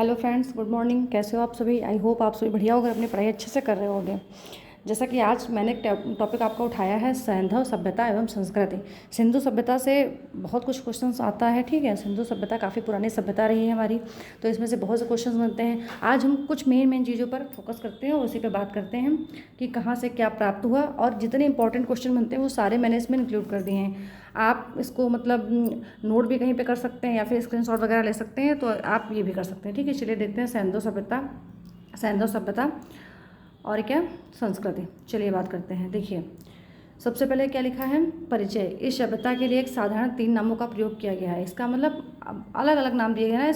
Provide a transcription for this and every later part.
Hello friends, good morning. कैसे हो आप सभी? आई होप आप सभी बढ़िया होगे, अपनी पढ़ाई अच्छे से कर रहे होगे। जैसा कि आज मैंने एक टॉपिक आपका उठाया है, सैंधव सभ्यता एवं संस्कृति। सिंधु सभ्यता से बहुत कुछ क्वेश्चंस आता है, ठीक है। सिंधु सभ्यता काफ़ी पुरानी सभ्यता रही है हमारी, तो इसमें से बहुत से क्वेश्चंस बनते हैं। आज हम कुछ मेन चीज़ों पर फोकस करते हैं और उसी पर बात करते हैं कि कहाँ से क्या प्राप्त हुआ, और जितने इंपॉर्टेंट क्वेश्चन बनते हैं वो सारे मैंने इसमें इंक्लूड कर दिए हैं। आप इसको मतलब नोट भी कहीं पे कर सकते हैं या फिर स्क्रीनशॉट वगैरह ले सकते हैं, तो आप ये भी कर सकते हैं, ठीक है। चलिए देखते हैं सैंधव सभ्यता और क्या संस्कृति। चलिए बात करते हैं। देखिए, सबसे पहले क्या लिखा है, परिचय। इस सभ्यता के लिए एक साधारण 3 नामों का प्रयोग किया गया है। इसका मतलब अलग अलग नाम दिए गए हैं ना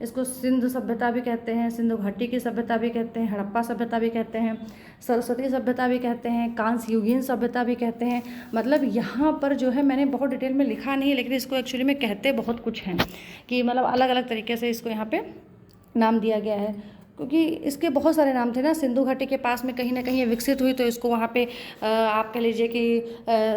इसको सिंधु सभ्यता भी कहते हैं, सिंधु घाटी की सभ्यता भी कहते हैं, हड़प्पा सभ्यता भी कहते हैं, सरस्वती सभ्यता भी कहते हैं, कांस्य युगीन सभ्यता भी कहते हैं। मतलब यहाँ पर जो है मैंने बहुत डिटेल में लिखा नहीं है, लेकिन इसको एक्चुअली में कहते बहुत कुछ हैं कि मतलब अलग अलग तरीके से इसको यहाँ पे नाम दिया गया है, क्योंकि इसके बहुत सारे नाम थे ना। सिंधु घाटी के पास में कहीं ना कहीं ये विकसित हुई, तो इसको वहाँ पे आप कह लीजिए कि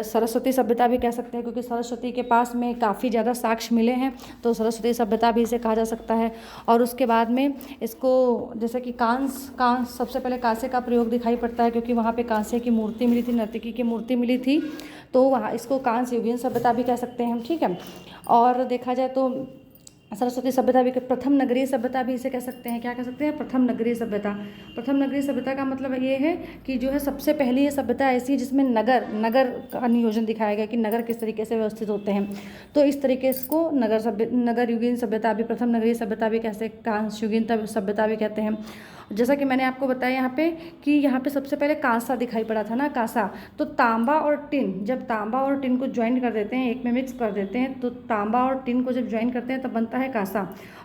सरस्वती सभ्यता भी कह सकते हैं, क्योंकि सरस्वती के पास में काफ़ी ज़्यादा साक्ष्य मिले हैं, तो सरस्वती सभ्यता भी इसे कहा जा सकता है। और उसके बाद में इसको जैसे कि कांस सबसे पहले कांसे का प्रयोग दिखाई पड़ता है, क्योंकि वहाँ पर कांसे की मूर्ति मिली थी, नर्तकी की मूर्ति मिली थी, तो वहाँ इसको कांस्य युगीन सभ्यता भी कह सकते हैं हम, ठीक है। और देखा जाए तो सरस्वती सभ्यता भी, प्रथम नगरीय सभ्यता भी इसे कह सकते हैं। क्या कह सकते हैं? प्रथम नगरीय सभ्यता। प्रथम नगरीय सभ्यता का मतलब ये है कि जो है सबसे पहली ये सभ्यता ऐसी है जिसमें नगर का नियोजन दिखाया गया कि नगर किस तरीके से व्यवस्थित होते हैं, तो इस तरीके से इसको नगर युगीन सभ्यता भी, प्रथम नगरीय सभ्यता भी कहते हैं, कांस्य युगीन सभ्यता भी कहते हैं। जैसा कि मैंने आपको बताया यहाँ पे कि यहाँ पे सबसे पहले कांसा दिखाई पड़ा था ना, कांसा। तो तांबा और टिन, जब तांबा और टिन को ज्वाइन कर देते हैं, एक में मिक्स कर देते हैं, तो तांबा और टिन को जब ज्वाइन करते हैं तब बनता है कांसा।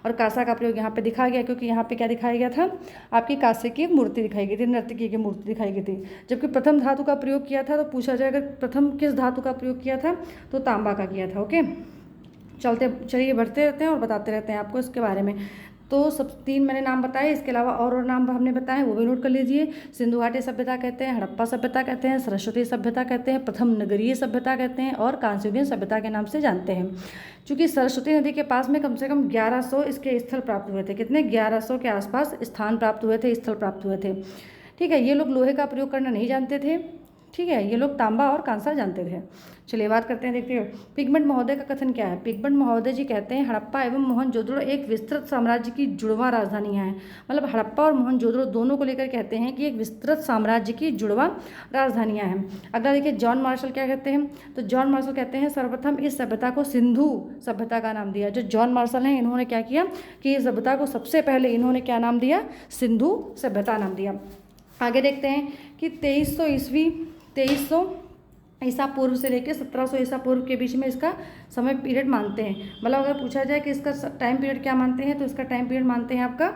और कांसा का प्रयोग यहाँ पे दिखाया गया, क्योंकि यहाँ पे क्या दिखाया गया था, आपकी कांसे की मूर्ति दिखाई गई थी, नर्तकी की मूर्ति दिखाई गई थी। जबकि प्रथम धातु का प्रयोग किया था, तो पूछा जाए अगर प्रथम किस धातु का प्रयोग किया था, तो तांबा का किया था। ओके, चलिए बढ़ते रहते हैं और बताते रहते हैं आपको इसके बारे में। तो सब 3 मैंने नाम बताए, इसके अलावा और नाम हमने बताए, वो भी नोट कर लीजिए। सिंधु घाटी सभ्यता कहते हैं, हड़प्पा सभ्यता कहते हैं, सरस्वती सभ्यता कहते हैं, प्रथम नगरीय सभ्यता कहते हैं, और कांस्य युगीन सभ्यता के नाम से जानते हैं। चूँकि सरस्वती नदी के पास में कम से कम 1100 इसके स्थल प्राप्त हुए थे। कितने? 1100 के आसपास स्थान प्राप्त हुए थे, स्थल प्राप्त हुए थे, ठीक है। ये लोग लोहे का प्रयोग करना नहीं जानते थे, ठीक है। ये लोग तांबा और कांसा जानते थे। चलिए बात करते हैं, देखते हैं पिगमट महोदय का कथन क्या है। पिगमट महोदय जी कहते हैं, हड़प्पा एवं मोहनजोदड़ो एक विस्तृत साम्राज्य की जुड़वा राजधानियाँ हैं। मतलब हड़प्पा और मोहनजोदड़ो दोनों को लेकर कहते हैं कि एक विस्तृत साम्राज्य की जुड़वा राजधानियाँ हैं। अगला देखिए, जॉन मार्शल क्या कहते हैं। तो जॉन मार्शल कहते हैं, सर्वप्रथम इस सभ्यता को सिंधु सभ्यता का नाम दिया। जो जॉन मार्शल हैं, इन्होंने क्या किया कि इस सभ्यता को सबसे पहले इन्होंने क्या नाम दिया? सिंधु सभ्यता नाम दिया। आगे देखते हैं कि 2300 ईसा पूर्व से लेकर 1700 ईसा पूर्व के बीच में इसका समय पीरियड मानते हैं। मतलब अगर पूछा जाए कि इसका टाइम पीरियड क्या मानते हैं, तो इसका टाइम पीरियड मानते हैं आपका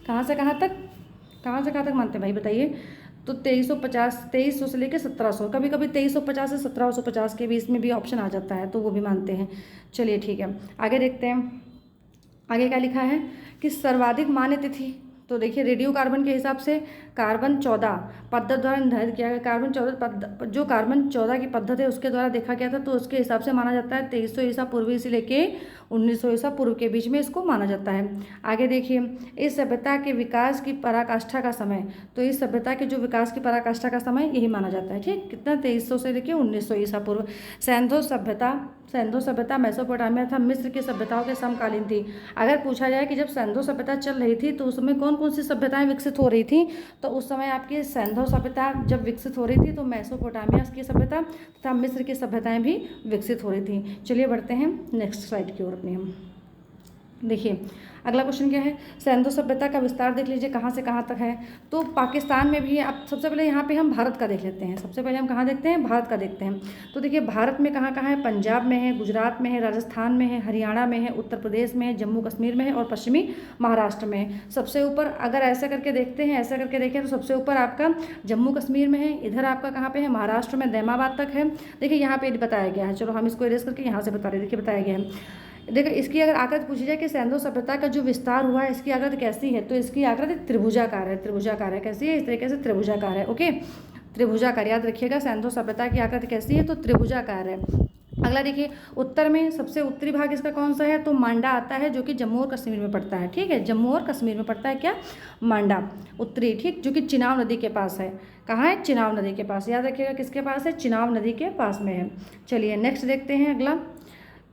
कहाँ से कहाँ तक मानते हैं भाई, बताइए। तो 2350 से लेकर 1700, कभी कभी 2350 से 1750 के बीच में भी ऑप्शन आ जाता है, तो वो भी मानते हैं। चलिए ठीक है, आगे देखते हैं। आगे क्या लिखा है कि सर्वाधिक मान्य तिथि। तो देखिए, रेडियो कार्बन के हिसाब से कार्बन 14 पद्धति द्वारा निर्धारित किया गया। कार्बन 14 की पद्धति है उसके द्वारा देखा गया था, तो उसके हिसाब से माना जाता है 2300 ईसा पूर्वी से लेके 1900 ईसा पूर्व के बीच में इसको माना जाता है। आगे देखिए, इस सभ्यता के विकास की पराकाष्ठा का समय। तो इस सभ्यता के जो विकास की पराकाष्ठा का समय यही माना जाता है, ठीक। कितना? 2300 से लेके 1900 ईसा पूर्व। सैंधो सभ्यता मेसोपोटामिया तथा मिस्र की सभ्यताओं के समकालीन थी। अगर पूछा जाए कि जब सैंधो सभ्यता चल रही थी, तो उस समय कौन कौन सी सभ्यताएं विकसित हो रही थी, तो उस समय आपकी सैंधो सभ्यता जब विकसित हो रही थी, तो मेसोपोटामिया की सभ्यता तथा मिस्र की सभ्यताएं भी विकसित हो रही थी। चलिए बढ़ते हैं नेक्स्ट स्लाइड की ओर अपनी हम। देखिए, अगला क्वेश्चन क्या है, सैंधो सभ्यता का विस्तार देख लीजिए कहाँ से कहाँ तक है। तो पाकिस्तान में भी, आप सबसे पहले यहाँ पे हम भारत का देख लेते हैं। सबसे पहले हम कहाँ देखते हैं? भारत का देखते हैं। तो देखिए, भारत में कहाँ कहाँ है? पंजाब में है, गुजरात में है, राजस्थान में है, हरियाणा में है, उत्तर प्रदेश में है, जम्मू कश्मीर में है, और पश्चिमी महाराष्ट्र में है। सबसे ऊपर अगर ऐसा करके देखते हैं, ऐसा करके देखें, तो सबसे ऊपर आपका जम्मू कश्मीर में है। इधर आपका कहाँ पे है? महाराष्ट्र में दैमाबाद तक है। देखिए, यहाँ पे बताया गया है। चलो हम इसको इरेज करके यहाँ से बता रहे हैं। देखिए, बताया गया है। देखो, इसकी अगर आकृति पूछी जाए कि सैंधो सभ्यता का जो विस्तार हुआ है, इसकी आकृति कैसी है, तो इसकी आकृति त्रिभुजाकार है। कैसी है? इस तरीके से त्रिभुजाकार है। ओके, त्रिभुजाकार याद रखिएगा। सैंधो सभ्यता की आकृति कैसी है? तो त्रिभुजाकार है। अगला देखिए, उत्तर में सबसे उत्तरी भाग इसका कौन सा है, तो मांडा आता है, जो कि जम्मू और कश्मीर में पड़ता है। ठीक है, जम्मू और कश्मीर में पड़ता है क्या, मांडा उत्तरी, ठीक, जो कि चिनाब नदी के पास है। कहाँ है, चिनाब नदी के पास, याद रखिएगा किसके पास है, चिनाब नदी के पास में है। चलिए नेक्स्ट देखते हैं अगला,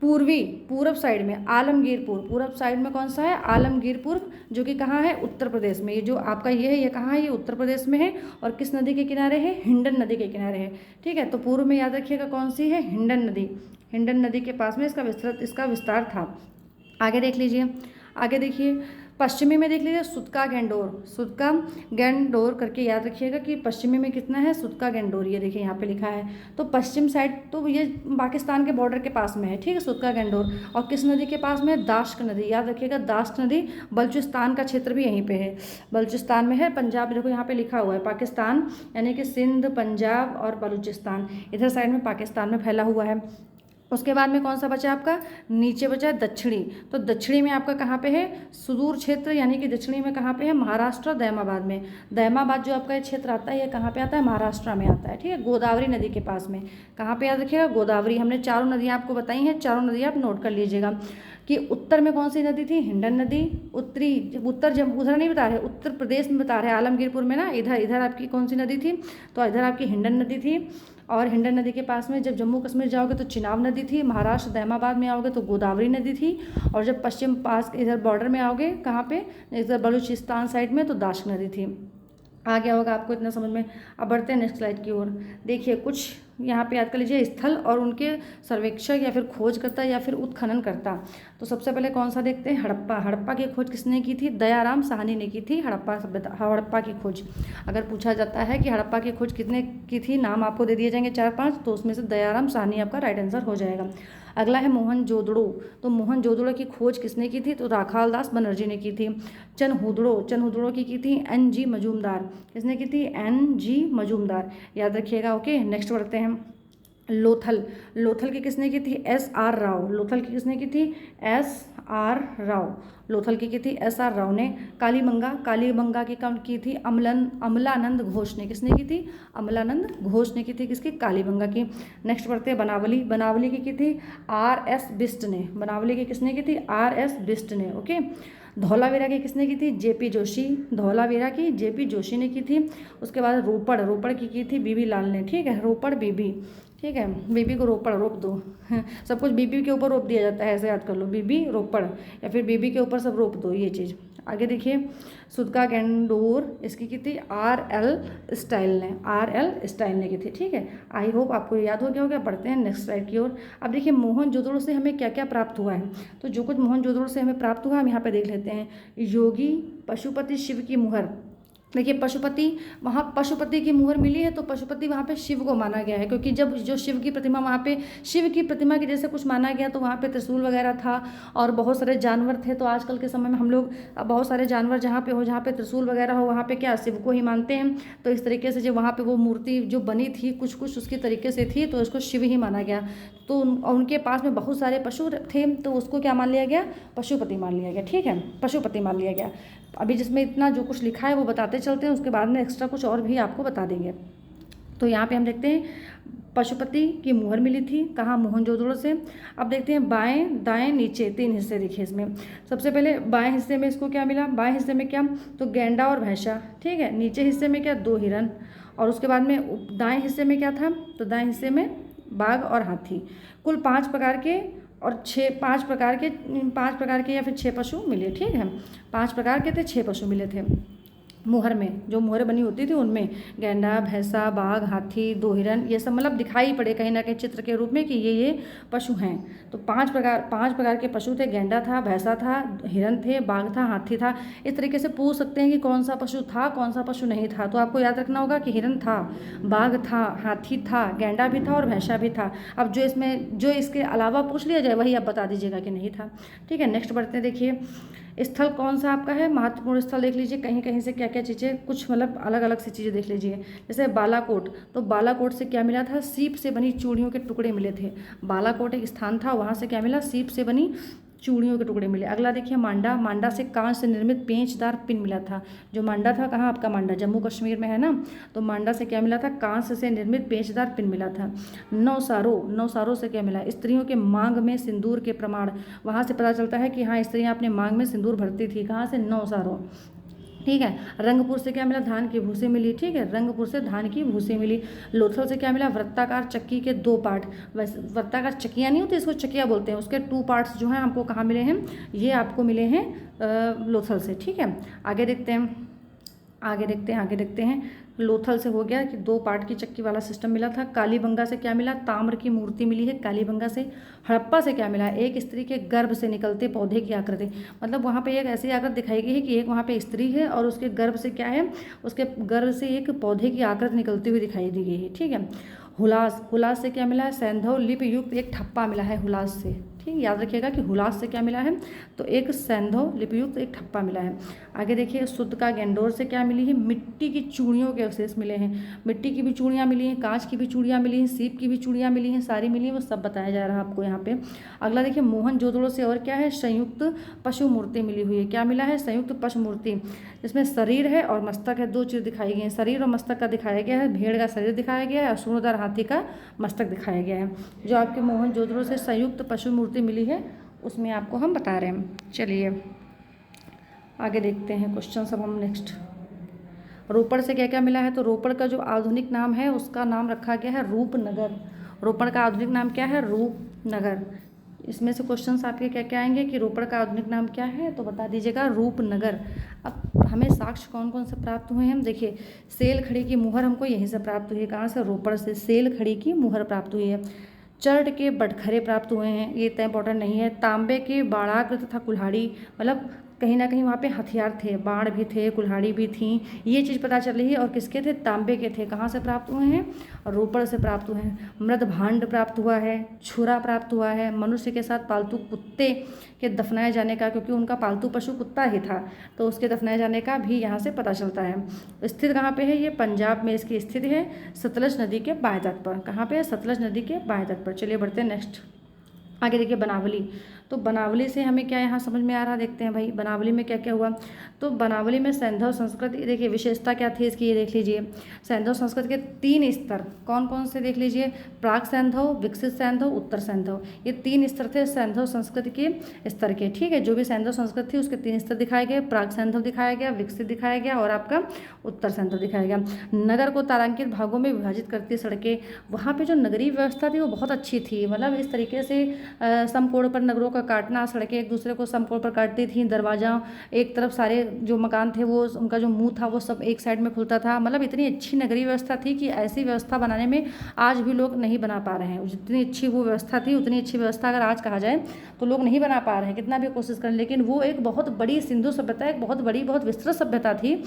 पूरब साइड में आलमगीरपुर, पूरब साइड में कौन सा है, आलमगीरपुर, जो कि कहाँ है, उत्तर प्रदेश में। ये जो आपका ये है, ये कहाँ है, ये उत्तर प्रदेश में है, और किस नदी के किनारे है, हिंडन नदी के किनारे है। ठीक है, तो पूर्व में याद रखिएगा कौन सी है, हिंडन नदी, हिंडन नदी के पास में इसका विस्तार था। आगे देख लीजिए, आगे देखिए, पश्चिमी में देख लीजिए सुदका गैंडोर, सुदका गैंडोर करके याद रखिएगा कि पश्चिमी में कितना है, सुदका गैंडोर, ये देखिए यहाँ पे लिखा है। तो पश्चिम साइड तो ये पाकिस्तान के बॉर्डर के पास में है। ठीक है, सुदका गैंडोर, और किस नदी के पास में, दाश्त नदी, याद रखिएगा दाश्त नदी, बलूचिस्तान का क्षेत्र भी यहीं पे है, बलूचिस्तान में है। पंजाब देखो यहाँ पे लिखा हुआ है, पाकिस्तान यानी कि सिंध, पंजाब और बलूचिस्तान इधर साइड में पाकिस्तान में फैला हुआ है। उसके बाद में कौन सा बचा आपका, नीचे बचा है दक्षिणी, तो दक्षिणी में आपका कहाँ पे है, सुदूर क्षेत्र, यानी कि दक्षिणी में कहाँ पे है, महाराष्ट्र, दैमाबाद में। दैमाबाद जो आपका ये क्षेत्र आता है, ये कहाँ पे आता है, महाराष्ट्र में आता है। ठीक है, गोदावरी नदी के पास में, कहाँ पे याद रखिएगा, गोदावरी। हमने चारों नदियाँ आपको बताई हैं, चारों नदियाँ आप नोट कर लीजिएगा कि उत्तर में कौन सी नदी थी, हिंडन नदी, उत्तर जब उधर नहीं बता रहे, उत्तर प्रदेश में बता रहे हैं, आलमगीरपुर में ना, इधर आपकी कौन सी नदी थी, तो इधर आपकी हिंडन नदी थी। और हिंडन नदी के पास में जब जम्मू कश्मीर जाओगे तो चिनाब नदी थी, महाराष्ट्र दैमाबाद में आओगे तो गोदावरी नदी थी, और जब पश्चिम पास इधर बॉर्डर में आओगे कहाँ पे, इधर बलूचिस्तान साइड में, तो दाश्त नदी थी। आ गया होगा आपको इतना समझ में। अब बढ़ते हैं नेक्स्ट स्लाइड की ओर। देखिए कुछ यहाँ पे याद कर लीजिए स्थल और उनके सर्वेक्षक या फिर खोजकर्ता या फिर उत्खनन करता। तो सबसे पहले कौन सा देखते हैं, हड़प्पा। हड़प्पा की खोज किसने की थी, दयाराम साहनी ने की थी हड़प्पा की खोज। अगर पूछा जाता है कि हड़प्पा की खोज कितने की थी, नाम आपको दे दिए जाएंगे 4-5, तो उसमें से दयाराम साहनी आपका राइट आंसर हो जाएगा। अगला है मोहनजोदड़ो। तो मोहनजोदड़ो की खोज किसने की थी, तो राखालदास बनर्जी ने की थी। चनहुदड़ो की थी NG मजूमदार। किसने की थी, NG मजूमदार, याद रखिएगा। ओके, नेक्स्ट बढ़ते हैं। लोथल की किसने की थी, SR राव। लोथल की किसने की थी, SR राव। लोथल की थी SR राव ने। कालीबंगा की कम की थी अमलानंद घोष ने। किसने की थी, अमलानंद घोष ने की थी, किसकी, कालीबंगा की। नेक्स्ट बढ़ते हैं बनावली की थी RS बिस्ट ने। बनावली की किसने की थी, RS बिस्ट ने। ओके, धौलावीरा की किसने की थी, JP जोशी। धौलावीरा की JP जोशी ने की थी। उसके बाद रोपड़ की थी BB लाल ने। ठीक है, रोपड़ BB, ठीक है, बीबी को रोपड़ रोप दो सब कुछ बीबी के ऊपर रोप दिया जाता है, ऐसे याद कर लो, बीबी रोपड़ या फिर बीबी के ऊपर सब रोप दो, ये चीज़। आगे देखिए, सुदका गैंडोर इसकी की थी RL स्टाइल ने की थी। ठीक है, आई होप आपको याद हो गया होगा। बढ़ते हैं नेक्स्ट स्लाइड की ओर। अब देखिए मोहनजोदड़ो से हमें क्या क्या प्राप्त हुआ है, तो जो कुछ मोहनजोदड़ो से हमें प्राप्त हुआ हम यहाँ पे देख लेते हैं। योगी पशुपति शिव की मुहर। देखिए वहाँ पशुपति की मुहर मिली है, तो पशुपति वहाँ पे शिव को माना गया है, क्योंकि जब जो शिव की प्रतिमा वहाँ पे शिव की प्रतिमा की जैसे कुछ माना गया, तो वहाँ पे त्रिशूल वगैरह था और बहुत सारे जानवर थे। तो आजकल के समय में हम लोग बहुत सारे जानवर जहाँ पे त्रिशूल वगैरह हो, वहाँ पे क्या शिव को ही मानते हैं। तो इस तरीके से जो वहाँ पे वो मूर्ति जो बनी थी कुछ उसकी तरीके से थी, तो उसको शिव ही माना गया। तो उनके पास में बहुत सारे पशु थे, तो उसको क्या मान लिया गया, पशुपति मान लिया गया। ठीक है, पशुपति मान लिया गया। अभी जिसमें इतना जो कुछ लिखा है वो बताते चलते हैं, उसके बाद में एक्स्ट्रा कुछ और भी आपको बता देंगे। तो यहाँ पे हम देखते हैं पशुपति की मुहर मिली थी, कहाँ, मोहनजोदड़ो से। अब देखते हैं बाएं दाएं नीचे 3 हिस्से दिखे इसमें। सबसे पहले बाएं हिस्से में इसको क्या मिला, बाएं हिस्से में क्या, तो गैंडा और भैंसा। ठीक है, नीचे हिस्से में क्या, 2 हिरन, और उसके बाद में दाएं हिस्से में क्या था, तो दाएं हिस्से में बाघ और हाथी। कुल 5 प्रकार के और 5 प्रकार के या फिर 6 पशु मिले। ठीक है, 5 प्रकार के थे, 6 पशु मिले थे मुहर में। जो मुहर बनी होती थी उनमें गैंडा, भैंसा, बाघ, हाथी, 2 हिरन, ये सब मतलब दिखाई पड़े कहीं ना कहीं चित्र के रूप में कि ये पशु हैं। तो 5 प्रकार के पशु थे, गैंडा था, भैंसा था, हिरन थे, बाघ था, हाथी था। इस तरीके से पूछ सकते हैं कि कौन सा पशु था, कौन सा पशु नहीं था। तो आपको याद रखना होगा कि हिरन था, बाघ था, हाथी था, गैंडा भी था और भैंसा भी था। अब जो इसके अलावा पूछ लिया जाए वही आप बता दीजिएगा कि नहीं था। ठीक है, नेक्स्ट बढ़ते हैं। देखिए स्थल कौन सा आपका है, महत्वपूर्ण स्थल देख लीजिए, कहीं कहीं से क्या क्या चीज़ें, कुछ मतलब अलग अलग सी चीज़ें देख लीजिए। जैसे बालाकोट, तो बालाकोट से क्या मिला था, सीप से बनी चूड़ियों के टुकड़े मिले थे। बालाकोट एक स्थान था, वहाँ से क्या मिला, सीप से बनी चूड़ियों के टुकड़े मिले। अगला देखिए मांडा, मांडा से कांच से निर्मित पेंचदार पिन मिला था। जो मांडा था, कहाँ आपका मांडा, जम्मू कश्मीर में है ना, तो मांडा से क्या मिला था, कांच से निर्मित पेंचदार पिन मिला था। नौसारो, नौसारो से क्या मिला, स्त्रियों के मांग में सिंदूर के प्रमाण, वहाँ से पता चलता है कि हाँ स्त्रियाँ अपने मांग में सिंदूर भरती थी, कहाँ से, नौसारो। ठीक है, रंगपुर से क्या मिला, धान की भूसी मिली। ठीक है, रंगपुर से धान की भूसी मिली। लोथल से क्या मिला, वृत्ताकार चक्की के 2 पार्ट। वैसे वृत्ताकार चक्कियाँ नहीं होती, इसको चक्कियाँ बोलते हैं, उसके 2 पार्ट्स जो हैं हमको कहाँ मिले हैं, ये आपको मिले हैं लोथल से। ठीक है, आगे देखते हैं, आगे देखते हैं। लोथल से हो गया कि 2 पार्ट की चक्की वाला सिस्टम मिला था। कालीबंगा से क्या मिला, ताम्र की मूर्ति मिली है कालीबंगा से। हड़प्पा से क्या मिला, एक स्त्री के गर्भ से निकलते पौधे की आकृति, मतलब वहाँ पे एक ऐसी आकृति दिखाई गई है कि एक वहाँ पे स्त्री है और उसके गर्भ से क्या है, उसके गर्भ से एक पौधे की आकृति निकलती हुई दिखाई दी गई है। ठीक है, हुलास, हुलास से क्या मिला है, सैंधव लिपि युक्त एक ठप्पा मिला है हुलास से। ठीक, याद रखिएगा कि हुलास से क्या मिला है, तो एक सैंधव लिपियुक्त एक ठप्पा मिला है। आगे देखिए, शुद्ध का गेंडोर से क्या मिली है, मिट्टी की चूड़ियों के अवशेष मिले हैं। मिट्टी की भी चूड़ियाँ मिली हैं, कांच की भी चूड़ियाँ मिली हैं, सीप की भी चूड़ियाँ मिली हैं, सारी मिली हैं, वो सब बताया जा रहा है आपको यहाँ पे। अगला देखिए, मोहनजोदड़ो से और क्या है, संयुक्त पशु मूर्ति मिली हुई है। क्या मिला है, संयुक्त पशु मूर्ति, जिसमें शरीर है और मस्तक है, 2 चीज़ दिखाई गई हैं। शरीर और मस्तक का दिखाया गया है, भेड़ का शरीर दिखाया गया है और सूर्यदार हाथी का मस्तक दिखाया गया है। जो आपके मोहनजोदड़ो से संयुक्त पशु मूर्ति मिली है उसमें आपको हम बता रहे हैं। चलिए आगे देखते हैं क्वेश्चन सब हम नेक्स्ट। रोपड़ से क्या क्या मिला है, तो रोपड़ का जो आधुनिक नाम है उसका नाम रखा गया है रूपनगर। रोपड़ का आधुनिक नाम क्या है, रूपनगर। इसमें से क्वेश्चंस आपके क्या क्या आएंगे कि रोपड़ का आधुनिक नाम क्या है, तो बता दीजिएगा रूपनगर। अब हमें साक्ष्य कौन कौन से प्राप्त हुए हैं, हम देखिए, सेल खड़ी की मुहर हमको यहीं से प्राप्त हुई है, कहाँ से, रोपड़ से सेल खड़ी की मुहर प्राप्त हुई है। चर्ड के बटखरे प्राप्त हुए हैं, ये इतना इंपॉर्टेंट नहीं है। तांबे के बाणाग्र तथा कुल्हाड़ी, मतलब कहीं ना कहीं वहाँ पे हथियार थे, बाण भी थे, कुल्हाड़ी भी थी, ये चीज़ पता चल रही है। और किसके थे, तांबे के थे। कहाँ से प्राप्त हुए हैं, रोपड़ से प्राप्त हुए हैं। मृद भांड प्राप्त हुआ है, छुरा प्राप्त हुआ है। मनुष्य के साथ पालतू कुत्ते के दफनाए जाने का, क्योंकि उनका पालतू पशु कुत्ता ही था, तो उसके दफनाए जाने का भी यहाँ से पता चलता है। स्थित कहाँ पे है, ये पंजाब में इसकी स्थिति है, सतलज नदी के बाएं तट पर। कहाँ पे है, सतलज नदी के बाएं तट पर। चलिए बढ़ते हैं नेक्स्ट। आगे देखिए बनावली, तो बनावली से हमें क्या यहाँ समझ में आ रहा, देखते हैं भाई बनावली में क्या क्या हुआ। तो बनावली में सैंधव संस्कृति, देखिए विशेषता क्या थी इसकी, ये देख लीजिए। सैंधव संस्कृति के 3 स्तर कौन कौन से देख लीजिए, प्राक सैंधव, विकसित सैंधव, उत्तर सैंधव, ये 3 स्तर थे सैंधव संस्कृति के स्तर के। ठीक है, जो भी सैंधव संस्कृति थी उसके 3 स्तर दिखाए गए, प्राक सैंधव दिखाया गया, विकसित दिखाया गया और आपका उत्तर सैंधव दिखाया गया। नगर को तारांकित भागों में विभाजित करती सड़कें, वहाँ पर जो नगरीय व्यवस्था थी वो बहुत अच्छी थी, मतलब इस तरीके से समकोण पर नगरों का काटना, सड़कें एक दूसरे को समकोण पर काटती थी, दरवाजा एक तरफ, सारे जो मकान थे वो उनका जो मुंह था वो सब एक साइड में खुलता था, मतलब इतनी अच्छी नगरीय व्यवस्था थी कि ऐसी व्यवस्था बनाने में आज भी लोग नहीं बना पा रहे हैं। जितनी अच्छी वो व्यवस्था थी उतनी अच्छी व्यवस्था अगर आज कहा जाए तो लोग नहीं बना पा रहे हैं, कितना भी कोशिश करें। लेकिन वो एक बहुत बड़ी सिंधु सभ्यता, एक बहुत बड़ी बहुत विस्तृत सभ्यता थी।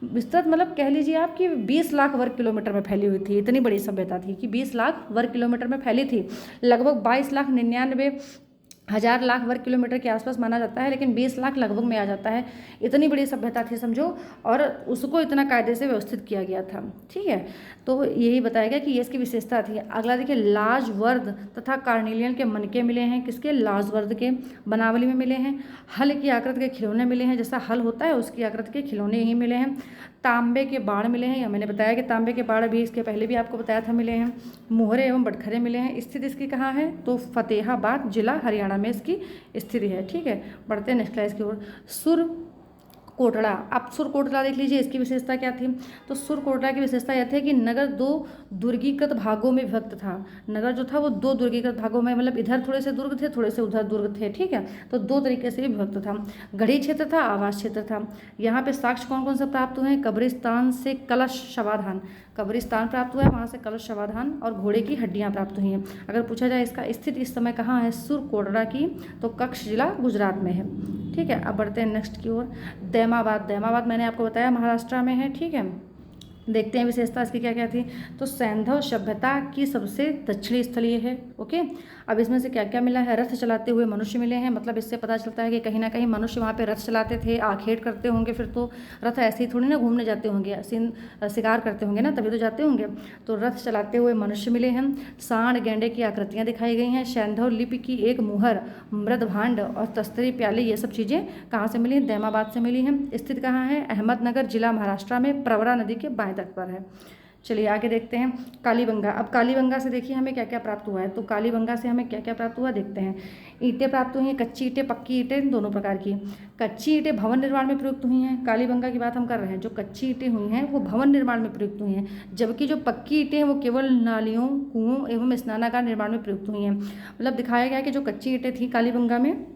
विस्तृत मतलब कह लीजिए आप कि 20 लाख वर्ग किलोमीटर में फैली हुई थी, इतनी बड़ी सभ्यता थी कि 20 लाख वर्ग किलोमीटर में फैली थी। लगभग 22,99,000 लाख वर्ग किलोमीटर के आसपास माना जाता है, लेकिन 20 लाख लगभग में आ जाता है। इतनी बड़ी सभ्यता थी समझो, और उसको इतना कायदे से व्यवस्थित किया गया था। ठीक है, तो यही बताया गया कि ये इसकी विशेषता थी। अगला देखिए, लाजवर्द तथा कार्नेलियन के मनके मिले हैं, किसके, लाजवर्द के, बनावली में मिले हैं। हल की आकृति के खिलौने मिले हैं, जैसा हल होता है उसकी आकृति के खिलौने यही मिले हैं। तांबे के बाण मिले हैं, मैंने बताया कि तांबे के बाण भी इसके पहले भी आपको बताया था मिले हैं। मोहरे एवं बटखरे मिले हैं। स्थिति इसकी कहाँ है, तो फतेहाबाद जिला हरियाणा में इसकी स्थिति है। ठीक है, बढ़ते हैं नेक्स्ट स्लाइड की ओर। सुर कोटड़ा, आप सुर कोटड़ा देख लीजिए, इसकी विशेषता क्या थी, तो सुर कोटड़ा की विशेषता यह थी कि नगर 2 दुर्गीकृत भागों में विभक्त था। नगर जो था वो 2 दुर्गीकृत भागों में, मतलब इधर थोड़े से दुर्ग थे, थोड़े से उधर दुर्ग थे। ठीक है, तो 2 तरीके से विभक्त था। गढ़ी क्षेत्र था, आवास क्षेत्र था। यहाँ पे साक्ष्य कौन कौन से प्राप्त हुए हैं, कब्रिस्तान से कलश शवाधान, कब्रिस्तान प्राप्त हुआ है, वहाँ से कलश शवाधान और घोड़े की हड्डियाँ प्राप्त हुई हैं। अगर पूछा जाए इसका स्थिति इस समय कहाँ है, सुर कोटड़ा की, तो कच्छ जिला गुजरात में है। ठीक है, अब बढ़ते हैं नेक्स्ट की ओर। दैमाबाद, दैमाबाद मैंने आपको बताया महाराष्ट्र में है। ठीक है, देखते हैं विशेषता इसकी क्या क्या थी। तो सैंधव सभ्यता की सबसे दक्षिणी स्थल ये है। ओके, अब इसमें से क्या क्या मिला है, रथ चलाते हुए मनुष्य मिले हैं, मतलब इससे पता चलता है कि कहीं ना कहीं मनुष्य वहाँ पे रथ चलाते थे, आखेट करते होंगे, फिर तो रथ ऐसे ही थोड़ी ना घूमने जाते होंगे, शिकार करते होंगे ना, तभी तो जाते होंगे। तो रथ चलाते हुए मनुष्य मिले हैं। सांड गैंडे की आकृतियाँ दिखाई गई हैं। सैंधव लिपि की एक मुहर, मृदभांड और तस्तरी प्याले, ये सब चीज़ें कहाँ से मिली हैं, दैमाबाद से मिली हैं। स्थित कहाँ है, अहमदनगर जिला महाराष्ट्र में, प्रवरा नदी के बाएं तट पर है। चलिए आगे देखते हैं कालीबंगा। अब कालीबंगा से देखिए हमें क्या क्या प्राप्त हुआ है। तो कालीबंगा से हमें क्या क्या प्राप्त हुआ देखते हैं। ईंटें प्राप्त हुई हैं, कच्ची ईंटें, पक्की ईंटें, दोनों प्रकार की। कच्ची ईंटें भवन निर्माण में प्रयुक्त हुई हैं। कालीबंगा की बात हम कर रहे हैं, जो कच्ची ईंटें हुई हैं वो भवन निर्माण में प्रयुक्त हुई हैं, जबकि जो पक्की ईंटें हैं वो केवल नालियों, कुओं एवं स्नानागार निर्माण में प्रयुक्त हुई हैं। मतलब दिखाया गया कि जो कच्ची ईंटें थी कालीबंगा में,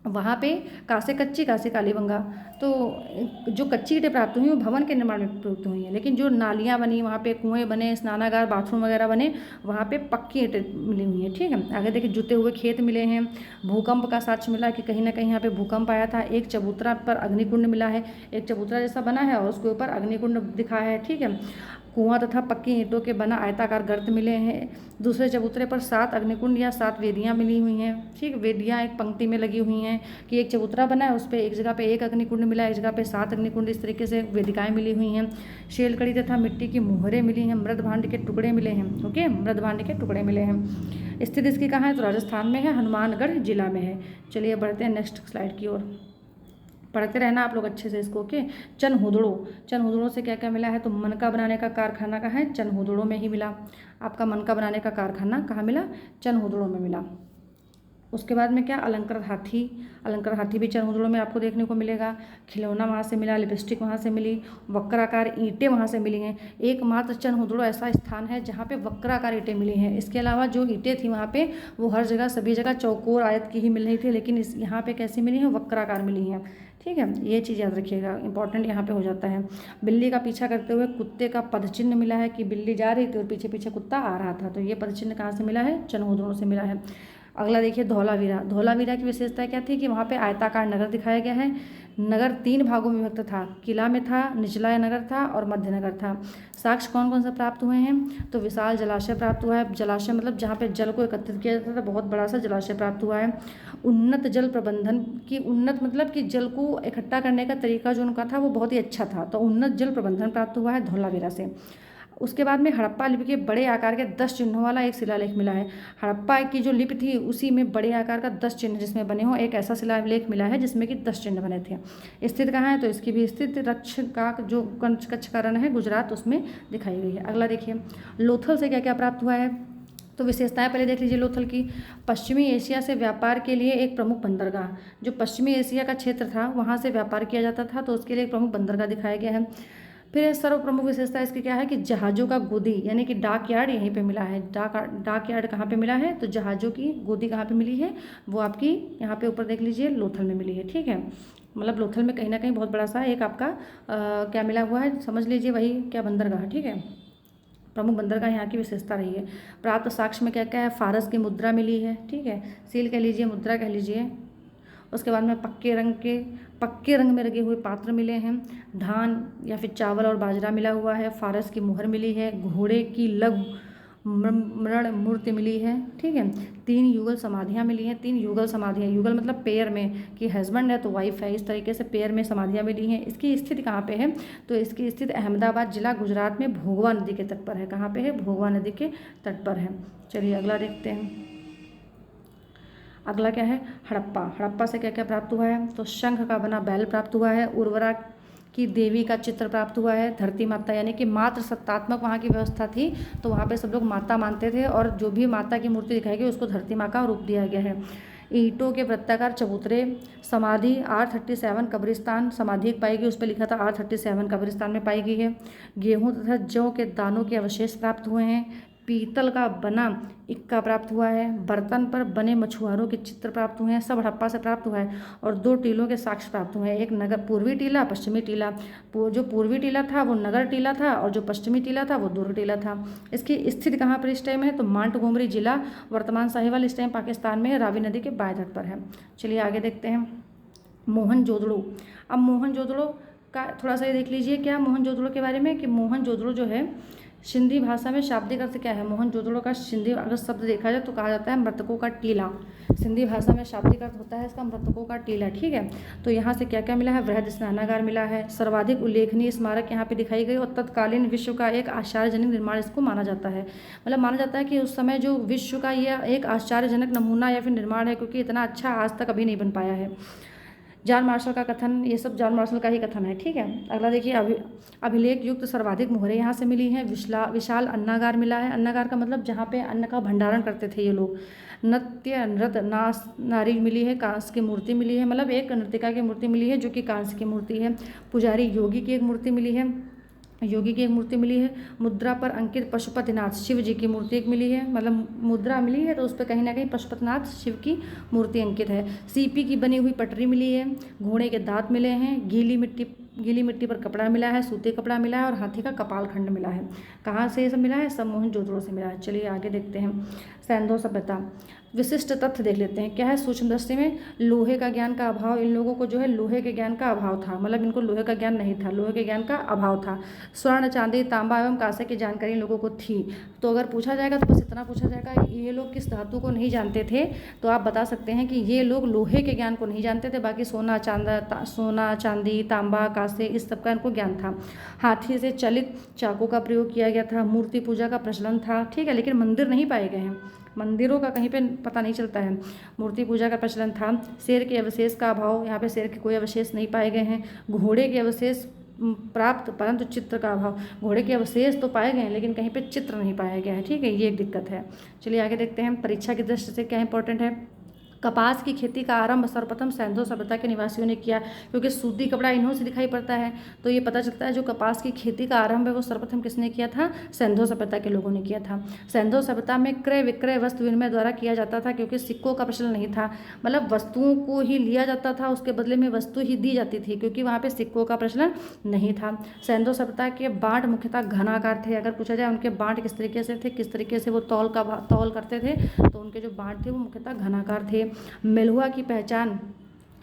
वहाँ पे कासे कच्ची कासे कालीबंगा, तो जो कच्ची ईंटें प्राप्त हुई वो भवन के निर्माण में प्रयुक्त हुई हैं, लेकिन जो नालियाँ बनी, वहाँ पे कुएं बने, स्नानागार, बाथरूम वगैरह बने, वहाँ पे पक्की ईंटें मिली हुई हैं। ठीक है, आगे देखिए जुते हुए खेत मिले हैं। भूकंप का साक्ष्य मिला कि कहीं ना कहीं यहाँ पे भूकंप आया था। एक चबूतरा पर अग्निकुंड मिला है, एक चबूतरा जैसा बना है और उसके ऊपर अग्निकुंड दिखा है। ठीक है, कुआं तथा पक्की ईंटों के बना आयताकार गर्त मिले हैं। दूसरे चबूतरे पर 7 अग्निकुंड या 7 वेदियाँ मिली हुई हैं। ठीक, वेदियाँ एक पंक्ति में लगी हुई हैं कि एक चबूतरा बना है, उस पर एक जगह पे 1 अग्निकुंड मिला है, एक जगह पे 7 अग्निकुंड, इस तरीके से वेदिकाएँ मिली हुई हैं। शेलकड़ी तथा मिट्टी की मुहरें मिली हैं। मृदभांड के टुकड़े मिले हैं। ओके, मृदभांड के टुकड़े मिले हैं। स्थित इसकी कहाँ है, तो राजस्थान में है, हनुमानगढ़ जिला में है। चलिए बढ़ते हैं नेक्स्ट स्लाइड की ओर, पढ़ते रहना आप लोग अच्छे से इसको। ओके, चनहुदड़ो, चनहुदड़ो से क्या क्या मिला है, तो मनका बनाने का कारखाना कहाँ है, चनहुदड़ो में ही मिला। आपका मनका बनाने का कारखाना कहाँ मिला, चनहुदड़ो में मिला। उसके बाद में क्या, अलंकृत हाथी, अलंकृत हाथी भी चनहुदड़ो में आपको देखने को मिलेगा। खिलौना वहाँ से मिला, लिपस्टिक वहाँ से मिली, वक्राकार ईंटें वहाँ से मिली हैं। एकमात्र चनहुदड़ो ऐसा स्थान है जहाँ पे वक्राकार ईंटें मिली हैं। इसके अलावा जो ईंटें थी वहाँ पे वो हर जगह सभी जगह चौकोर आयत की ही मिल रही थी, लेकिन इस यहाँ पे कैसी मिली हैं, वक्राकार मिली हैं। ठीक है, ये चीज़ याद रखिएगा, इंपॉर्टेंट यहाँ पे हो जाता है। बिल्ली का पीछा करते हुए कुत्ते का पदचिन्ह मिला है कि बिल्ली जा रही थी और पीछे पीछे कुत्ता आ रहा था, तो ये पदचिन्ह कहाँ से मिला है, चनहुदड़ो से मिला है। अगला देखिए धौलावीरा। धौलावीरा की विशेषता क्या थी कि वहाँ पे आयताकार नगर दिखाया गया है। नगर 3 भागों में विभक्त था, किला में था, निचला नगर था और मध्य नगर था। साक्ष्य कौन कौन से प्राप्त हुए हैं, तो विशाल जलाशय प्राप्त हुआ है। जलाशय मतलब जहाँ पे जल को एकत्रित किया जाता था, बहुत बड़ा सा जलाशय प्राप्त हुआ है। उन्नत जल प्रबंधन की, उन्नत मतलब कि जल को इकट्ठा करने का तरीका जो उनका था वो बहुत ही अच्छा था, तो उन्नत जल प्रबंधन प्राप्त हुआ है धौलावीरा से। उसके बाद में हड़प्पा लिपि के बड़े आकार के 10 चिन्हों वाला एक शिलालेख मिला है। हड़प्पा की जो लिपि थी उसी में बड़े आकार का 10 चिन्ह जिसमें बने हों, एक ऐसा शिलालेख मिला है जिसमें कि 10 चिन्ह बने थे। स्थित कहाँ है, तो इसकी भी स्थित रक्ष का जो कच्छ का रण है गुजरात, उसमें दिखाई गई है। अगला देखिए लोथल से क्या क्या प्राप्त हुआ है, तो विशेषताएं पहले देख लीजिए लोथल की। पश्चिमी एशिया से व्यापार के लिए एक प्रमुख बंदरगाह, जो पश्चिमी एशिया का क्षेत्र था वहाँ से व्यापार किया जाता था, तो उसके लिए एक प्रमुख बंदरगाह दिखाया गया है। फिर सर्व प्रमुख विशेषता इसकी क्या है कि जहाज़ों का गोदी यानी कि डाक यार्ड यहीं पे मिला है। डाक यार्ड कहाँ पे मिला है, तो जहाज़ों की गोदी कहाँ पे मिली है, वो आपकी यहाँ पे ऊपर देख लीजिए लोथल में मिली है। ठीक है, मतलब लोथल में कहीं ना कहीं बहुत बड़ा सा एक आपका क्या मिला हुआ है, समझ लीजिए वही क्या बंदरगाह। ठीक है, प्रमुख बंदरगाह यहाँ की विशेषता रही है। प्राप्त साक्ष्य में क्या क्या है, फारस की मुद्रा मिली है। ठीक है, सील कह लीजिए, मुद्रा कह लीजिए। उसके बाद में पक्के रंग में लगे हुए पात्र मिले हैं। धान या फिर चावल और बाजरा मिला हुआ है। फारस की मुहर मिली है। घोड़े की लघु मृण मूर्ति मिली है। ठीक है, 3 युगल समाधियाँ मिली हैं। 3 युगल समाधियाँ, युगल मतलब पेयर में, कि हस्बैंड है तो वाइफ है, इस तरीके से पेयर में समाधियाँ मिली हैं। इसकी स्थिति कहाँ पे है, तो इसकी स्थिति अहमदाबाद जिला गुजरात में भोगवा नदी के तट पर है। कहाँ पे है, भोगवा नदी के तट पर है। चलिए अगला देखते हैं। अगला क्या है, हड़प्पा। हड़प्पा से क्या क्या प्राप्त हुआ है, तो शंख का बना बैल प्राप्त हुआ है। उर्वरा की देवी का चित्र प्राप्त हुआ है। धरती माता यानी कि मात्र सत्तात्मक वहाँ की व्यवस्था थी, तो वहाँ पे सब लोग माता मानते थे और जो भी माता की मूर्ति दिखाई गई उसको धरती माँ का रूप दिया गया है। ईंटों के वृत्ताकार चबूतरे। समाधि R37 कब्रिस्तान समाधि एक पाई गई, उस पर लिखा था R37 कब्रिस्तान में पाई गई है। गेहूँ तथा जौ के दानों के अवशेष प्राप्त हुए हैं। पीतल का बना इक्का प्राप्त हुआ है। बर्तन पर बने मछुआरों के चित्र प्राप्त हुए हैं, सब हड़प्पा से प्राप्त हुआ है। और 2 टीलों के साक्ष्य प्राप्त हुए हैं, एक नगर पूर्वी टीला, पश्चिमी टीला। जो पूर्वी टीला था वो नगर टीला था और जो पश्चिमी टीला था वो दुर्ग टीला था। इसकी स्थिति कहाँ पर इस टाइम है, तो मांटगोमरी जिला वर्तमान साहिवाल इस टाइम पाकिस्तान में है, रावी नदी के बाएं तट पर है। चलिए आगे देखते हैं। मोहनजोदड़ो। अब मोहनजोदड़ो का थोड़ा सा ये देख लीजिए क्या मोहनजोदड़ो के बारे में, कि मोहनजोदड़ो जो है सिंधी भाषा में शाब्दिक अर्थ क्या है। मोहनजोदड़ो का सिंधी अगर शब्द देखा जाए तो कहा जाता है मृतकों का टीला। सिंधी भाषा में शाब्दिक अर्थ होता है इसका मृतकों का टीला, ठीक है। तो यहाँ से क्या क्या मिला है, वृहद स्नानागार मिला है, सर्वाधिक उल्लेखनीय स्मारक यहाँ पे दिखाई गई, और तत्कालीन विश्व का एक आश्चर्यजनक निर्माण इसको माना जाता है। मतलब माना जाता है कि उस समय जो विश्व का यह एक आश्चर्यजनक नमूना या फिर निर्माण है, क्योंकि इतना अच्छा आज तक अभी नहीं बन पाया है। जॉन मार्शल का कथन, ये सब जॉन मार्शल का ही कथन है, ठीक है। अगला देखिए, अभिलेख युक्त सर्वाधिक मोहरें यहाँ से मिली हैं। विशाल अन्नागार मिला है। अन्नागार का मतलब जहाँ पे अन्न का भंडारण करते थे ये लोग। नृत्य नास नारी मिली है। कांस्य की मूर्ति मिली है, मतलब एक नृतिका की मूर्ति मिली है जो कि कांस्य की मूर्ति है। पुजारी योगी की एक मूर्ति मिली है, मुद्रा पर अंकित पशुपतिनाथ शिव जी की मूर्ति एक मिली है, मतलब मुद्रा मिली है तो उस पर कहीं ना कहीं पशुपतिनाथ शिव की मूर्ति अंकित है। सीपी की बनी हुई पटरी मिली है, घोड़े के दांत मिले हैं, गीली मिट्टी पर कपड़ा मिला है, सूती कपड़ा मिला है, और हाथी का कपाल खंड मिला है। कहाँ से ये सब मिला है, सब मोहनजोदड़ो से मिला है। चलिए आगे देखते हैं, सैंधव सभ्यता। विशिष्ट तथ्य देख लेते हैं। क्या है, सूक्ष्म दृष्टि में लोहे का ज्ञान का अभाव। इन लोगों को जो है लोहे के ज्ञान का अभाव था, मतलब इनको लोहे का ज्ञान नहीं था, लोहे के ज्ञान का अभाव था। स्वर्ण चांदी तांबा एवं कांसे की जानकारी इन लोगों को थी। तो अगर पूछा जाएगा तो बस इतना पूछा जाएगा, ये लोग किस धातु को नहीं जानते थे, तो आप बता सकते हैं कि ये लोग लोहे के ज्ञान को नहीं जानते थे, बाकी सोना चांदी तांबा कांसे इस सब का इनको ज्ञान था। हाथी से चलित चाकू का प्रयोग किया गया था। मूर्ति पूजा का प्रचलन था, ठीक है, लेकिन मंदिर नहीं पाए गए हैं, मंदिरों का कहीं पे पता नहीं चलता है। मूर्ति पूजा का प्रचलन था। शेर के अवशेष का अभाव, यहाँ पे शेर के कोई अवशेष नहीं पाए गए हैं। घोड़े के अवशेष प्राप्त परंतु चित्र का अभाव। घोड़े के अवशेष तो पाए गए हैं लेकिन कहीं पे चित्र नहीं पाया गया है, ठीक है, ये एक दिक्कत है। चलिए आगे देखते हैं, परीक्षा की दृष्टि से क्या इंपॉर्टेंट है। कपास की खेती का आरंभ सर्वप्रथम सैंधव सभ्यता के निवासियों ने किया, क्योंकि सूती कपड़ा इन्हों से दिखाई पड़ता है, तो ये पता चलता है जो कपास की खेती का आरंभ है वो सर्वप्रथम किसने किया था, सैंधव सभ्यता के लोगों ने किया था। सैंधव सभ्यता में क्रय विक्रय वस्तु विनिमय द्वारा किया जाता था, क्योंकि सिक्कों का प्रचलन नहीं था, मतलब वस्तुओं को ही लिया जाता था, उसके बदले में वस्तु ही दी जाती थी, क्योंकि वहाँ पर सिक्कों का प्रचलन नहीं था। सैंधव सभ्यता के बाँट मुख्यतः घनाकार थे। अगर पूछा जाए उनके बाँट किस तरीके से थे, किस तरीके से वो तौल करते थे, तो उनके जो बाँट थे वो मुख्यतः घनाकार थे। मेलुआ की पहचान,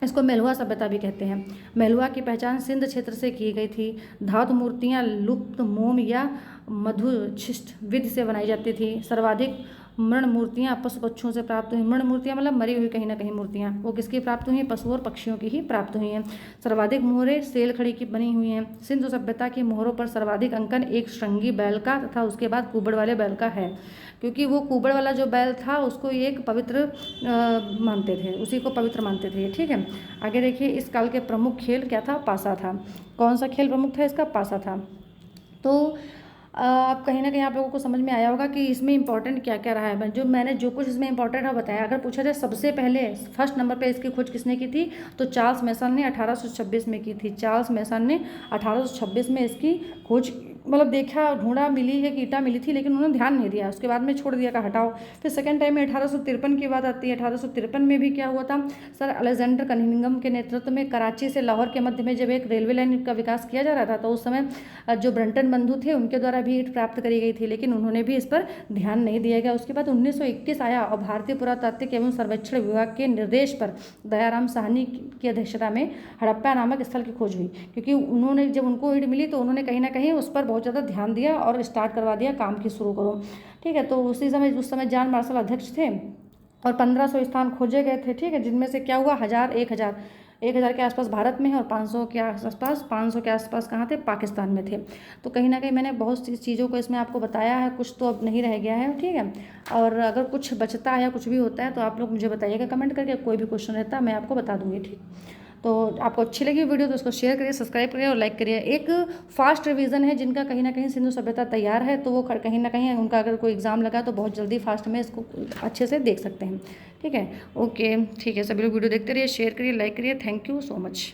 इसको मेलुआ सभ्यता भी कहते हैं। मेलुआ की पहचान सिंध क्षेत्र से की गई थी। धातु मूर्तियाँ लुप्त मोम या मधुशिष्ट विधि से बनाई जाती थी। सर्वाधिक मृण मूर्तियाँ पशु पक्षियों से प्राप्त हुई। मृण मूर्तियाँ मतलब मरी हुई कहीं ना कहीं मूर्तियाँ, वो किसकी प्राप्त हुई हैं, पशु और पक्षियों की ही प्राप्त हुई हैं। सर्वाधिक मोहरें सेल खड़ी की बनी हुई हैं। सिंधु सभ्यता की मोहरों पर सर्वाधिक अंकन एक श्रृंगी बैल का तथा उसके बाद कुबड़ वाले बैल का है, क्योंकि वो कुबड़ वाला जो बैल था उसको एक पवित्र मानते थे, उसी को पवित्र मानते थे, ठीक है। आगे देखिए, इस काल के प्रमुख खेल क्या था, पासा था। कौन सा खेल प्रमुख था इसका, पासा था। तो अब कहीं ना कहीं आप लोगों को समझ में आया होगा कि इसमें इंपॉर्टेंट क्या क्या रहा है। जो कुछ इसमें इंपॉर्टेंट है बताया। अगर पूछा जाए सबसे पहले फर्स्ट नंबर पे इसकी खोज किसने की थी, तो चार्ल्स मैसन ने 1826 में की थी। चार्ल्स मैसन ने 1826 में इसकी खोज, मतलब देखा, ढूंढा, मिली है कि ईटा मिली थी, लेकिन उन्होंने ध्यान नहीं दिया, उसके बाद में छोड़ दिया, का हटाओ। फिर सेकंड टाइम में 1853 की बात आती है। 1853 में भी क्या हुआ था, सर अलेक्जेंडर कनिंघम के नेतृत्व में कराची से लाहौर के मध्य में जब एक रेलवे लाइन का विकास किया जा रहा था, तो उस समय जो ब्रंटन बंधु थे उनके द्वारा भी ईंट प्राप्त करी गई थी, लेकिन उन्होंने भी इस पर ध्यान नहीं दिया गया। उसके बाद 1921 आया और भारतीय पुरातात्विक एवं सर्वेक्षण विभाग के निर्देश पर दयाराम साहनी की अध्यक्षता में हड़प्पा नामक स्थल की खोज हुई, क्योंकि उन्होंने जब उनको ईंट मिली तो उन्होंने कहीं ना कहीं उस पर बहुत ज़्यादा ध्यान दिया और स्टार्ट करवा दिया, काम की शुरू करो, ठीक है। तो उस समय जॉन मार्शल अध्यक्ष थे और 1500 स्थान खोजे गए थे, ठीक है, जिनमें से क्या हुआ, 1000 के आसपास भारत में है और 500 के आसपास कहाँ थे, पाकिस्तान में थे। तो कहीं ना कहीं मैंने बहुत सी चीज़ों को इसमें आपको बताया है, कुछ तो अब नहीं रह गया है, ठीक है। और अगर कुछ बचता है या कुछ भी होता है तो आप लोग मुझे बताइएगा कमेंट करके, कोई भी क्वेश्चन रहता है मैं आपको बता दूँगी, ठीक। तो आपको अच्छी लगी वीडियो तो उसको शेयर करिए, सब्सक्राइब करिए और लाइक करिए। एक फास्ट रिवीजन है जिनका कहीं ना कहीं सिंधु सभ्यता तैयार है, तो वो कहीं ना कहीं उनका अगर कोई एग्जाम लगा तो बहुत जल्दी फास्ट में इसको अच्छे से देख सकते हैं, ठीक है। ओके, ठीक है, सभी लोग वीडियो देखते रहिए, शेयर करिए, लाइक करिए। Thank you so much.